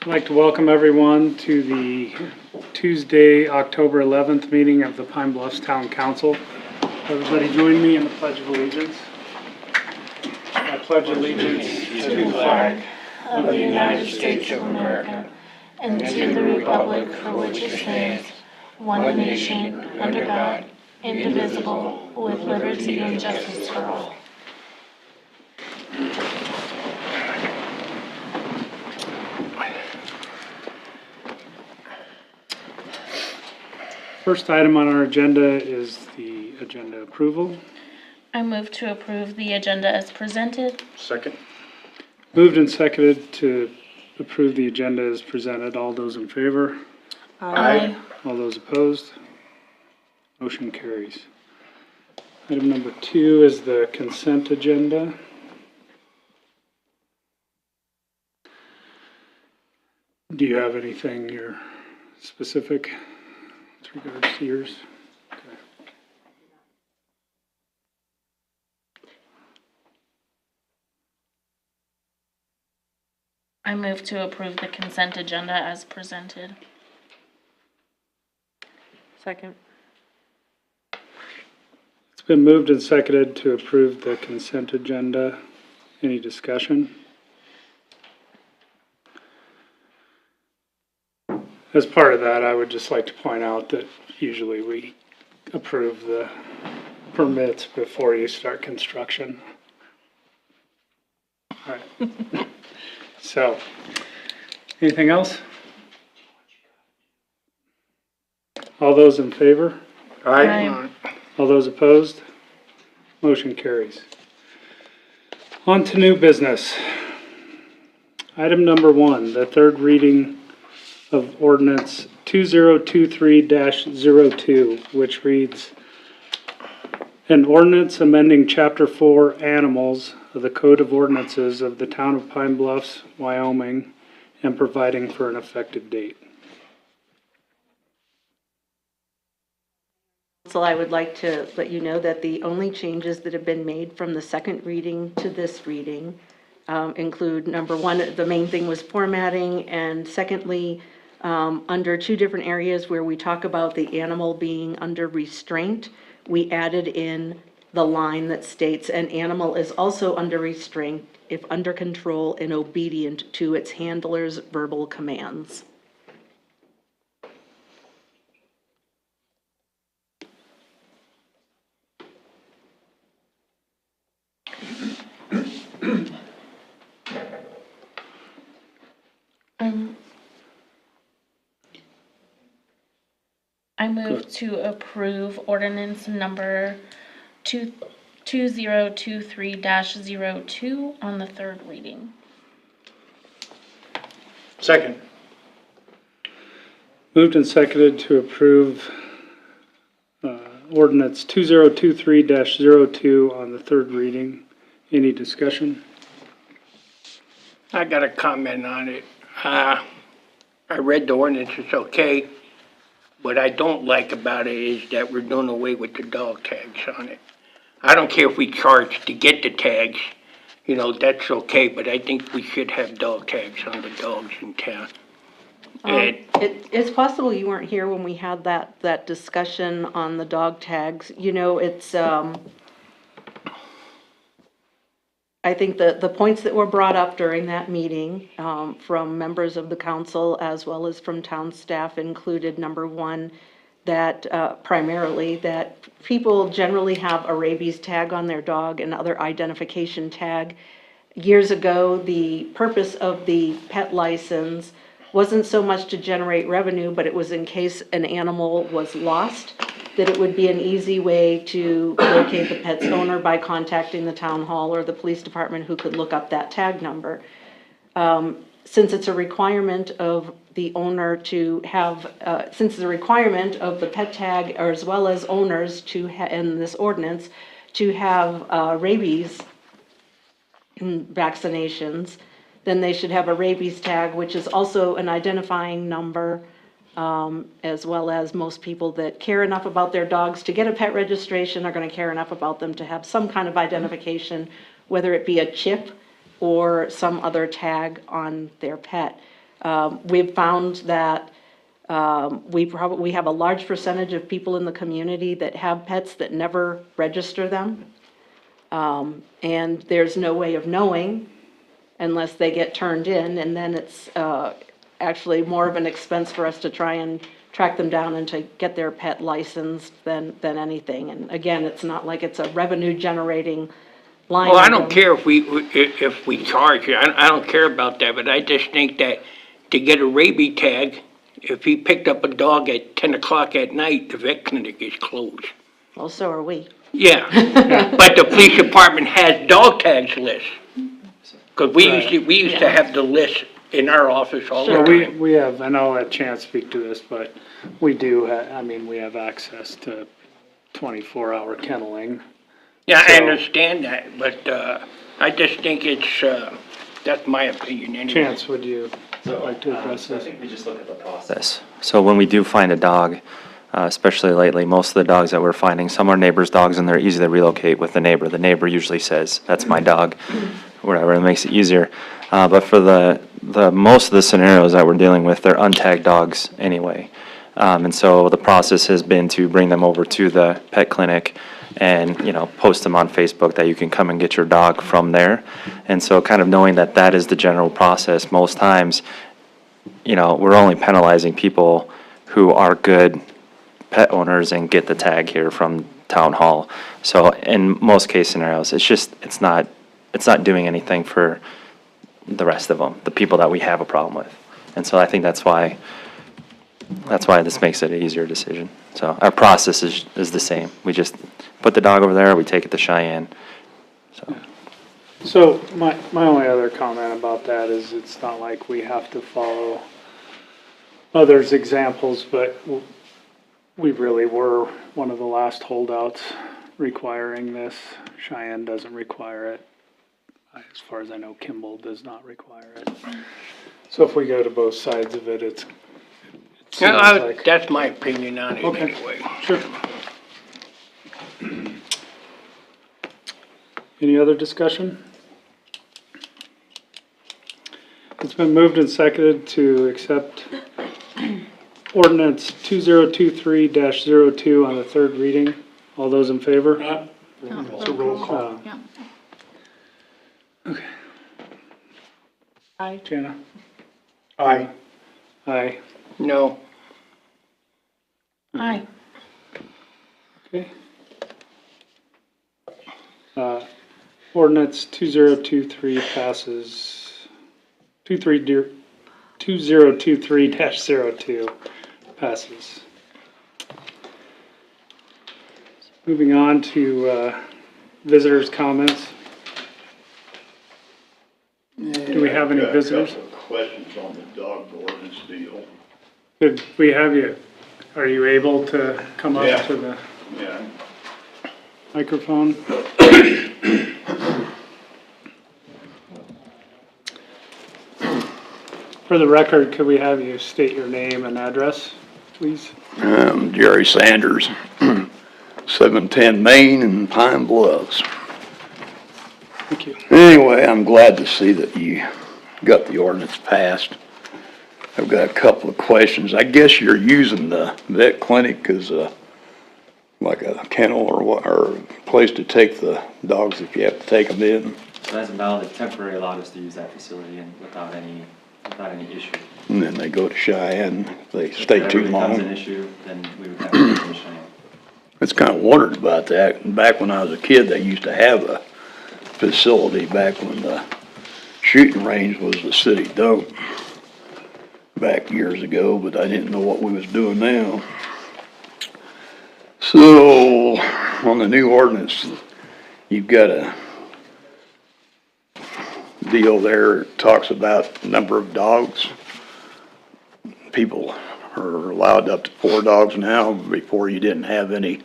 I'd like to welcome everyone to the Tuesday, October 11th meeting of the Pine Bluffs Town Council. Everybody join me in the Pledge of Allegiance. I pledge allegiance to the flag of the United States of America and to the republic for which it stands, one nation, under God, indivisible, with liberty and justice for all. First item on our agenda is the agenda approval. I move to approve the agenda as presented. Second. Moved and seconded to approve the agenda as presented. All those in favor? Aye. All those opposed? Motion carries. Item number 2 is the consent agenda. Do you have anything you're specific with regards to yours? Okay. I move to approve the consent agenda as presented. Second. It's been moved and seconded to approve the consent agenda. Any discussion? As part of that, I would just like to point out that usually we approve the permits before you start construction. All right. So, anything else? All those in favor? Aye. All those opposed? Motion carries. On to new business. Item number 1, the third reading of ordinance 2023-02, which reads, an ordinance amending Chapter 4 Animals of the Code of Ordinances of the Town of Pine Bluffs, Wyoming, and providing for an effective date. So I would like to let you know that the only changes that have been made from the second reading to this reading include, number 1, the main thing was formatting, and secondly, under 2 different areas where we talk about the animal being under restraint, we added in the line that states an animal is also under restraint if under control and obedient to its handler's verbal commands. I move to approve ordinance number 2023-02 on the third reading. Second. Moved and seconded to approve ordinance 2023-02 on the third reading. Any discussion? I got a comment on it. I read the ordinance, it's okay. What I don't like about it is that we're doing away with the dog tags on it. I don't care if we charge to get the tags, that's okay, but I think we should have dog tags on the dogs in town. And It's possible you weren't here when we had that discussion on the dog tags. It's, I think the points that were brought up during that meeting from members of the council as well as from town staff included, number 1, that primarily that people generally have a rabies tag on their dog and other identification tag. Years ago, the purpose of the pet license wasn't so much to generate revenue, but it was in case an animal was lost, that it would be an easy way to locate the pet's owner by contacting the town hall or the police department who could look up that tag number. Since it's a requirement of the owner to have, since it's a requirement of the pet tag or as well as owners to, in this ordinance, to have rabies vaccinations, then they should have a rabies tag, which is also an identifying number, as well as most people that care enough about their dogs to get a pet registration are going to care enough about them to have some kind of identification, whether it be a chip or some other tag on their pet. We've found that we have a large percentage of people in the community that have pets that never register them. And there's no way of knowing unless they get turned in, and then it's actually more of an expense for us to try and track them down and to get their pet licensed than anything. And again, it's not like it's a revenue generating line. Well, I don't item. care if we charge you, I don't care about that, but I just think that to get a rabies tag, if he picked up a dog at 10 o'clock at night, the vet clinic is closed. Well, so are we. Yeah, but the police department has dog tags list. Cause we used to have the list in our office all the Well, time. we have, and I'll let Chance speak to this, but we do, I mean, we have access to 24-hour kenneling. Yeah, I So- understand that, but, I just think it's, that's my opinion anyway. Chance, would you like to address So I this? think we just look at the process. So when we do find a dog, especially lately, most of the dogs that we're finding, some are neighbors' dogs and they're easy to relocate with the neighbor. The neighbor usually says, that's my dog, whatever, it makes it easier. But for the most of the scenarios that we're dealing with, they're untagged dogs anyway. And so the process has been to bring them over to the pet clinic and, post them on Facebook that you can come and get your dog from there. And so kind of knowing that that is the general process, most times, we're only penalizing people who are good pet owners and get the tag here from town hall. So in most case scenarios, it's not doing anything for the rest of them, the people that we have a problem with. And so I think that's why this makes it an easier decision. So our process is the same. We just put the dog over there, we take it to Cheyenne. So my only other comment about that is it's not like we have to follow others' examples, but we really were one of the last holdouts requiring this. Cheyenne doesn't require it. As far as I know, Kimball does not require it. So if we go to both sides of it, it seems like. That's my opinion on it Okay. anyway. Sure. Any other discussion? It's been moved and seconded to accept ordinance 2023-02 on the third reading. All those in favor? It's a roll call. Yeah. Aye. Jana? Aye. Aye. No, Aye. Okay. Ordinance 2023 passes, 2023-02 passes. Moving on to visitors' comments. Do we have any visitors? I've got a couple of questions on the dog ordinance deal. Could we have you, are you able to come Yeah. up to the Yeah. microphone? For the record, could we have you state your name and address, please? Jerry Sanders, 710 Main and Pine Bluffs. Thank you. Anyway, I'm glad to see that you got the ordinance passed. I've got a couple of questions. I guess you're using the vet clinic as like a kennel or what, or a place to take the dogs if you have to take them in. So as of now, they temporarily allowed us to use that facility and without any issue. And then they go to Cheyenne if they stay If too it ever becomes an long. issue, then we would have to go to Cheyenne. It's kind of wondered about that. Back when I was a kid, they used to have a facility back when the shooting range was the city dump back years ago, but I didn't know what we was doing now. So, on the new ordinance, you've got a deal there, it talks about number of dogs. People are allowed up to 4 dogs now. Before you didn't have any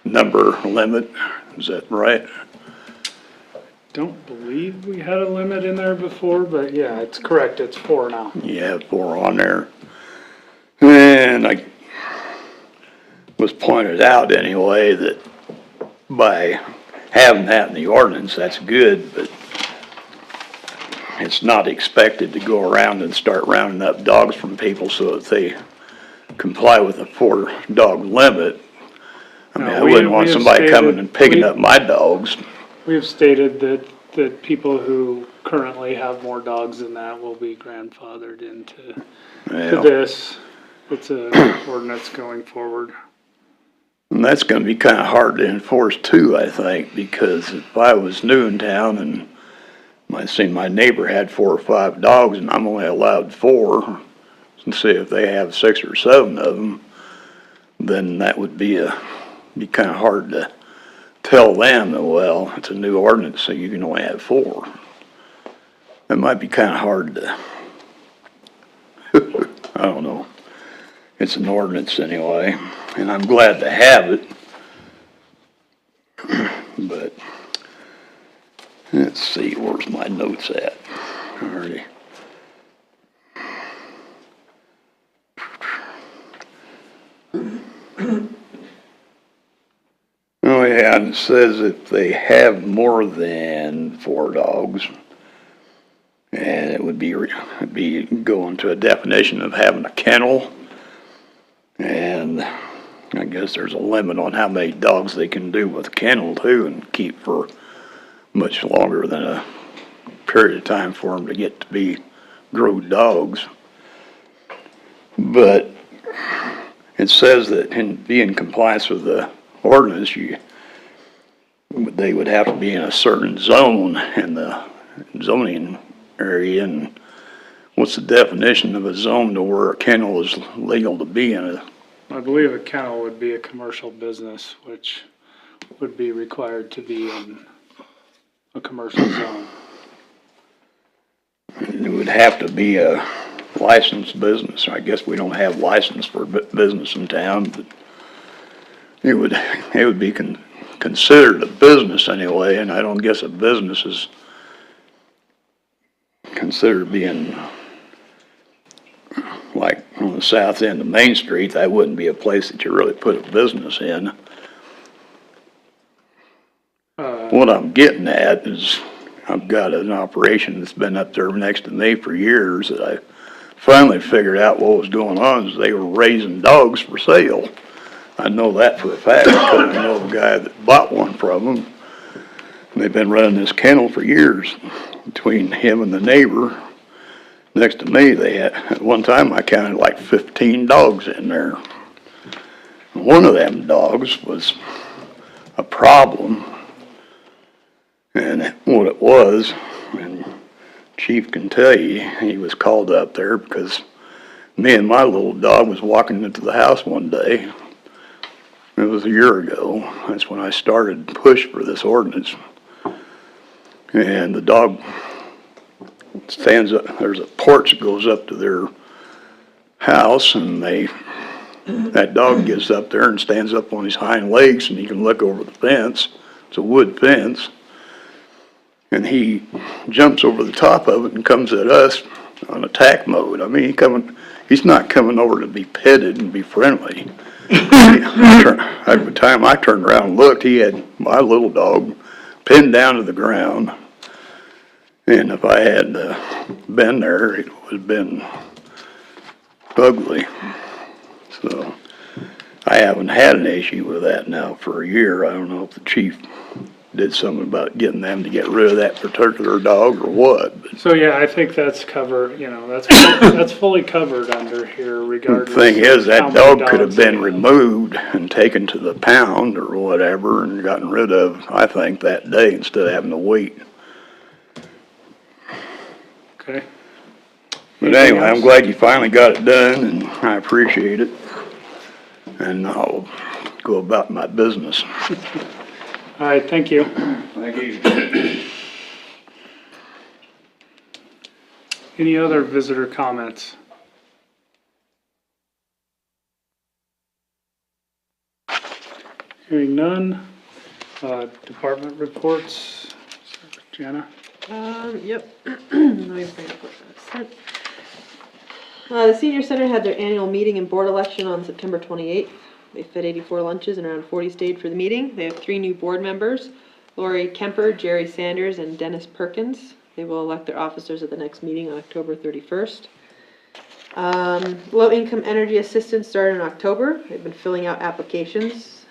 number limit. Is that right? Don't believe we had a limit in there before, but yeah, it's correct, it's 4 now. You have 4 on there. And I was pointed out anyway that by having that in the ordinance, that's good, but it's not expected to go around and start rounding up dogs from people so that they comply with the 4-dog limit. I mean, No, I we- wouldn't we want have somebody coming stated- and picking we- up my dogs. We have stated that people who currently have more dogs than that will be grandfathered into Yeah. this. It's a ordinance going forward. And that's gonna be kinda hard to enforce too, I think, because if I was new in town and I seen my neighbor had 4 or 5 dogs and I'm only allowed 4, and say if they have 6 or 7 of them, then that would be kinda hard to tell them that, well, it's a new ordinance, so you can only have 4. That might be kinda hard to, I don't know. It's an ordinance anyway, and I'm glad to have it. But, let's see, where's my notes at? Already. Oh, yeah, and it says if they have more than 4 dogs, and it would be going to a definition of having a kennel. And I guess there's a limit on how many dogs they can do with a kennel too, and keep for much longer than a period of time for them to get to be grown dogs. But it says that be in compliance with the ordinance, they would have to be in a certain zone in the zoning area. And what's the definition of a zone to where a kennel is legal to be in it? I believe a kennel would be a commercial business, which would be required to be in a commercial zone. It would have to be a licensed business. I guess we don't have license for business in town, but it would be considered a business anyway, and I don't guess a business is considered being like on the south end of Main Street. That wouldn't be a place that you really put a business in. What I'm getting at is I've got an operation that's been up there next to me for years that I finally figured out what was going on is they were raising dogs for sale. I know that for a fact because I know the guy that bought one from them. And they've been running this kennel for years. Between him and the neighbor next to me, they had, at one time I counted like 15 dogs in there. One of them dogs was a problem. And what it was, and Chief can tell you, he was called up there because me and my little dog was walking into the house one day. It was a year ago. That's when I started to push for this ordinance. And the dog stands up, there's a porch that goes up to their house, and that dog gets up there and stands up on his hind legs, and he can look over the fence. It's a wood fence. And he jumps over the top of it and comes at us on attack mode. I mean, he's not coming over to be petted and be friendly. At the time I turned around and looked, he had my little dog pinned down to the ground. And if I had been there, it would have been ugly. So I haven't had an issue with that now for a year. I don't know if the chief did something about getting them to get rid of that particular dog or what. But So yeah, I think that's covered, that's fully covered under here the regardless. thing is, of how that many dog could have dogs been they have. removed and taken to the pound or whatever and gotten rid of, I think, that day instead of having to wait. Okay. But Anything anyway, I'm else? glad you finally got it done, and I appreciate it. And I'll go about my business. All right, thank you. Thank you. Any other visitor comments? Hearing none. Department reports. Jana? Yep. Let me bring up what I said. The senior center had their annual meeting and board election on September 28th. They fed 84 lunches and around 40 stayed for the meeting. They have 3 new board members, Lori Kemper, Jerry Sanders, and Dennis Perkins. They will elect their officers at the next meeting on October 31st. Low-income energy assistance started in October. They've been filling out applications.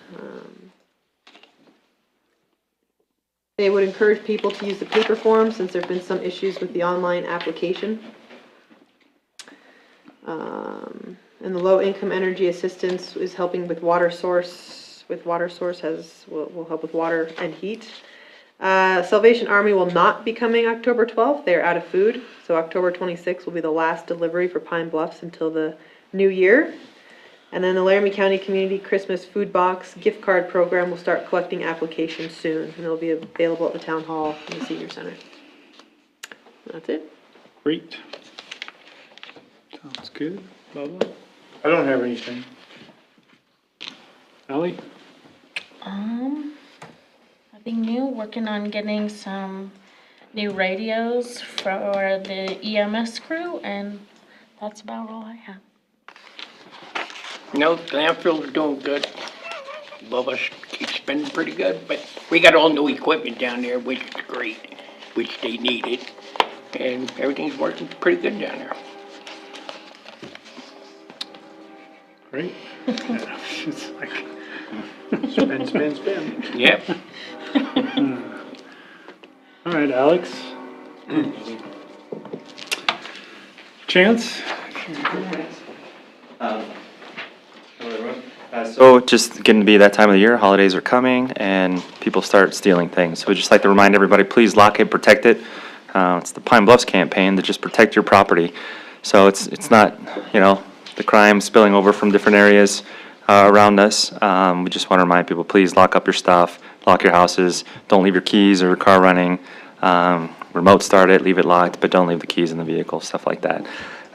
They would encourage people to use the paper form since there have been some issues with the online application. And the low-income energy assistance is helping with water source. Will help with water and heat. Salvation Army will not be coming October 12th. They're out of food. So October 26th will be the last delivery for Pine Bluffs until the new year. And then the Laramie County Community Christmas Food Box gift card program will start collecting applications soon. And it'll be available at the town hall and the senior center. That's it. Great. Sounds good. Bubba? I don't have anything. Ally? Nothing new, working on getting some new radios for the EMS crew, and that's about all I have. No, the landfill's doing good. Bubba keeps spending pretty good, but we got all new equipment down there, which is great, which they needed. And everything's working pretty good down there. Great. Yeah, it's like, Spin, spin, spin. Yep. all right, Alex? Chance? So just getting to be that time of the year, holidays are coming, and people start stealing things. So we'd just like to remind everybody, please lock it, protect it. It's the Pine Bluffs campaign to just protect your property. So it's not, the crime spilling over from different areas around us. We just want to remind people, please lock up your stuff, lock your houses, don't leave your keys or your car running. Remote start it, leave it locked, but don't leave the keys in the vehicle, stuff like that.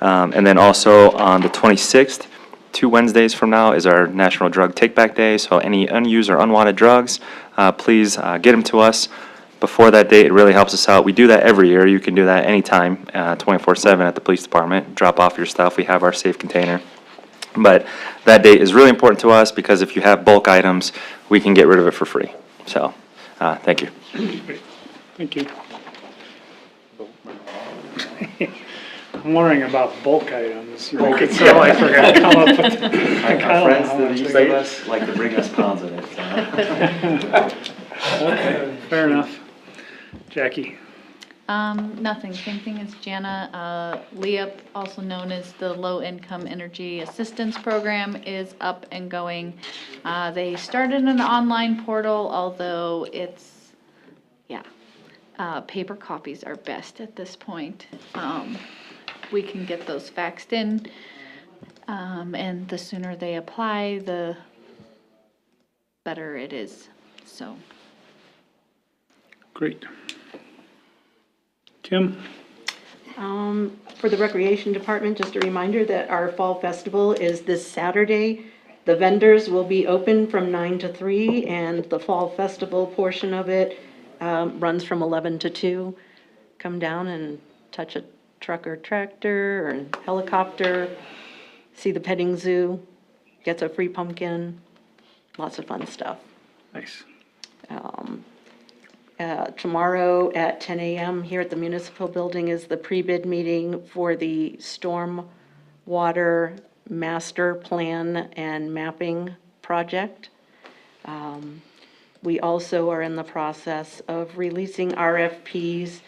And then also on the 26th, 2 Wednesdays from now, is our National Drug Take-Back Day. So any unused or unwanted drugs, please get them to us before that date. It really helps us out. We do that every year. You can do that anytime, 24/7 at the police department. Drop off your stuff. We have our safe container. But that date is really important to us because if you have bulk items, we can get rid of it for free. So, thank you. Thank you. I'm worrying about bulk items. Make it so I forgot to come up with. Our friends to the east of us like to bring us pounds of it. Okay, fair enough. Jackie? Nothing, same thing as Jana. LEAP, also known as the Low Income Energy Assistance Program, is up and going. They started an online portal, although it's, paper copies are best at this point. We can get those faxed in, and the sooner they apply, the better it is, so. Great. Kim? For the Recreation Department, just a reminder that our Fall Festival is this Saturday. The vendors will be open from 9 to 3, and the Fall Festival portion of it runs from 11 to 2. Come down and touch a truck or tractor or helicopter, see the petting zoo, gets a free pumpkin, lots of fun stuff. Nice. Tomorrow at 10 a.m. here at the Municipal Building is the pre-bid meeting for the Storm Water Master Plan and Mapping Project. We also are in the process of releasing RFPs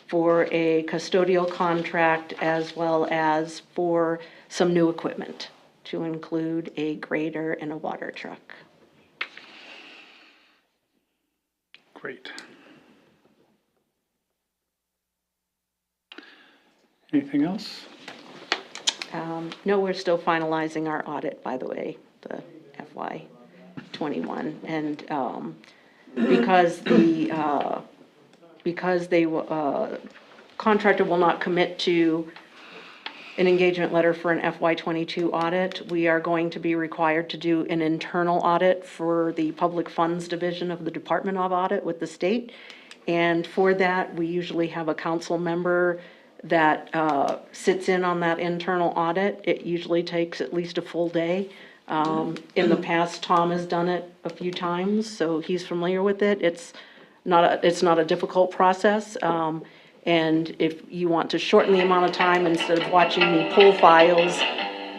for a custodial contract as well as for some new equipment, to include a grader and a water truck. Great. Anything else? No, we're still finalizing our audit, by the way, the FY '21. And because the contractor will not commit to an engagement letter for an FY '22 audit, we are going to be required to do an internal audit for the Public Funds Division of the Department of Audit with the state. And for that, we usually have a council member that sits in on that internal audit. It usually takes at least a full day. In the past, Tom has done it a few times, so he's familiar with it. It's not a difficult process. And if you want to shorten the amount of time, instead of watching me pull files,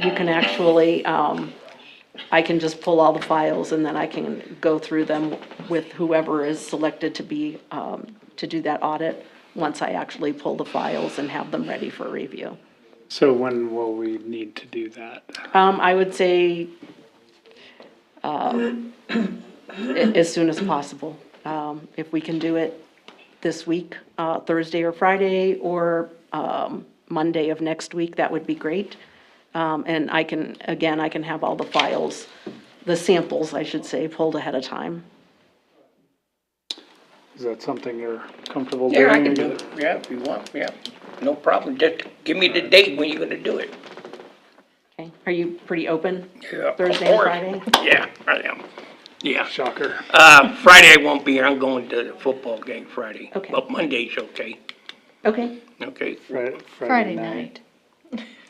you can actually, I can just pull all the files and then I can go through them with whoever is selected to be, to do that audit, once I actually pull the files and have them ready for review. So when will we need to do that? I would say, as soon as possible. If we can do it this week, Thursday or Friday, or, Monday of next week, that would be great. And I can have all the files, the samples, I should say, pulled ahead of time. Is that something you're comfortable Yeah, I doing? can do it, yeah, if you want, yeah, no problem, just give me the date when you're gonna do it. Okay, are you pretty open Yeah, of Thursday and course. Friday? Yeah, I am, yeah. Shocker. Friday I won't be here, I'm going to the football game Friday. Okay. But Monday's okay, Okay, okay? Friday night.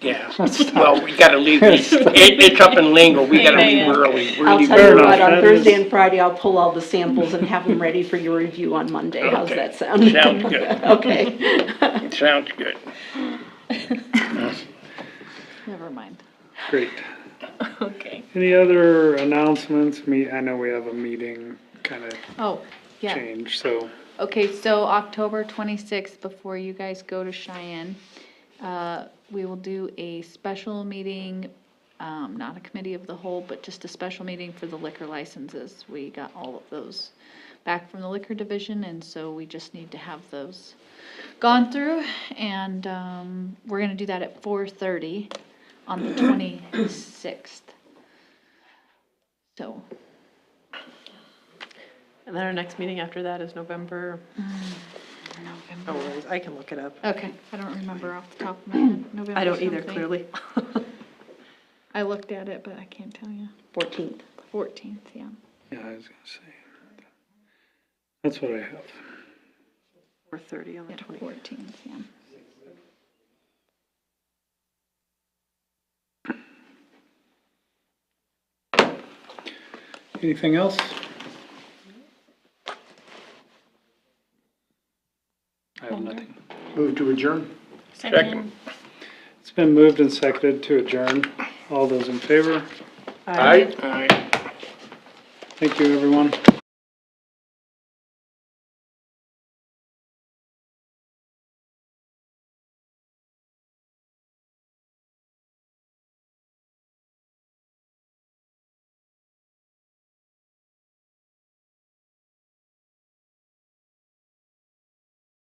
Yeah, well, we gotta leave, it's up in Lingo, we gotta leave early, we're I'll leaving tell you enough. what, on That Thursday is- and Friday, I'll pull all the samples and have them ready for your review on Monday. How's Okay. that sound? Sounds good. Okay. Sounds good. Never mind. Great. Okay. Any other announcements? I know we have a meeting kind of Oh, yeah. change, so Okay, so October 26th, before you guys go to Cheyenne, we will do a special meeting, not a committee of the whole, but just a special meeting for the liquor licenses. We got all of those back from the liquor division, and so we just need to have those gone through. And we're gonna do that at 4:30 on the 26th. So, And then our next meeting after that is November, no worries, I can look it up. okay, I don't remember off the top of my head. November I don't either, something. clearly. I looked at it, but I can't tell you. 14th. 14th, yeah. yeah, I was gonna say. That's what I have. 4:30 on the Yeah, 20th. 14th, yeah. Anything else? I have nothing. Move to adjourn. Second. It's been moved and seconded to adjourn. All those in favor? Aye. All right. Thank you, everyone.